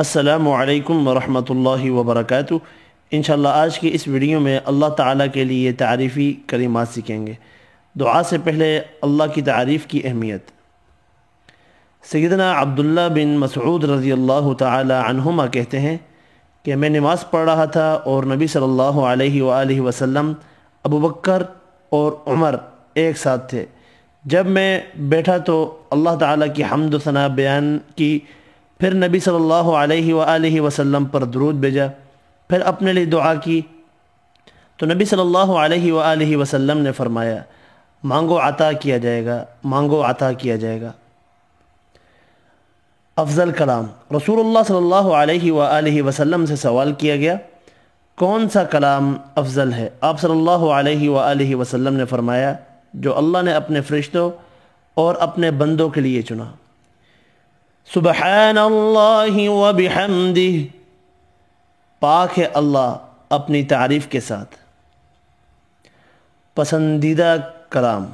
السلام علیکم ورحمۃ اللہ وبرکاتہ۔ انشاءاللہ آج کی اس ویڈیو میں اللہ تعالیٰ کے لیے تعریفی کلمات سیکھیں گے۔ دعا سے پہلے اللہ کی تعریف کی اہمیت۔ سیدنا عبداللہ بن مسعود رضی اللہ تعالی عنہما کہتے ہیں کہ میں نماز پڑھ رہا تھا اور نبی صلی اللہ علیہ وآلہ وسلم، ابو بکر اور عمر ایک ساتھ تھے۔ جب میں بیٹھا تو اللہ تعالیٰ کی حمد و ثنا بیان کی، پھر نبی صلی اللہ علیہ وآلہ وسلم پر درود بھیجا، پھر اپنے لیے دعا کی تو نبی صلی اللہ علیہ وآلہ وسلم نے فرمایا، مانگو عطا کیا جائے گا، مانگو عطا کیا جائے گا۔ افضل کلام۔ رسول اللہ صلی اللہ علیہ وآلہ وسلم سے سوال کیا گیا، کون سا کلام افضل ہے؟ آپ صلی اللہ علیہ وآلہ وسلم نے فرمایا، جو اللہ نے اپنے فرشتوں اور اپنے بندوں کے لیے چنا۔ سبحان اللہ وبحمدہ، پاک ہے اللہ اپنی تعریف کے ساتھ۔ پسندیدہ کلام۔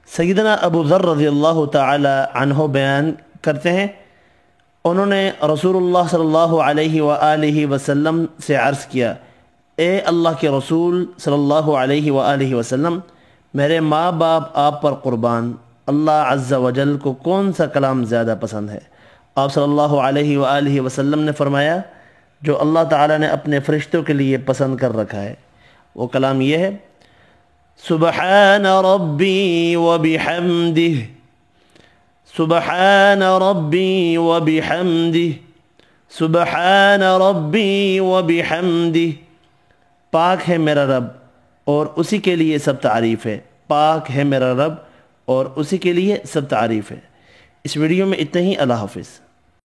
سیدنا ابو ذر رضی اللہ تعالی عنہ بیان کرتے ہیں، انہوں نے رسول اللہ صلی اللہ علیہ وآلہ وسلم سے عرض کیا، اے اللہ کے رسول صلی اللہ علیہ وآلہ وسلم، میرے ماں باپ آپ پر قربان، اللہ عز و جل کو کون سا کلام زیادہ پسند ہے؟ آپ صلی اللہ علیہ وآلہ وسلم نے فرمایا، جو اللہ تعالیٰ نے اپنے فرشتوں کے لیے پسند کر رکھا ہے۔ وہ کلام یہ ہے، سبحان ربی وبحمدہ، سبحان ربی وبحمدہ، سبحان ربی وبحمدہ، پاک ہے میرا رب اور اسی کے لیے سب تعریف ہے، پاک ہے میرا رب اور اسی کے لیے سب تعریف ہے۔ اس ویڈیو میں اتنا ہی۔ اللہ حافظ۔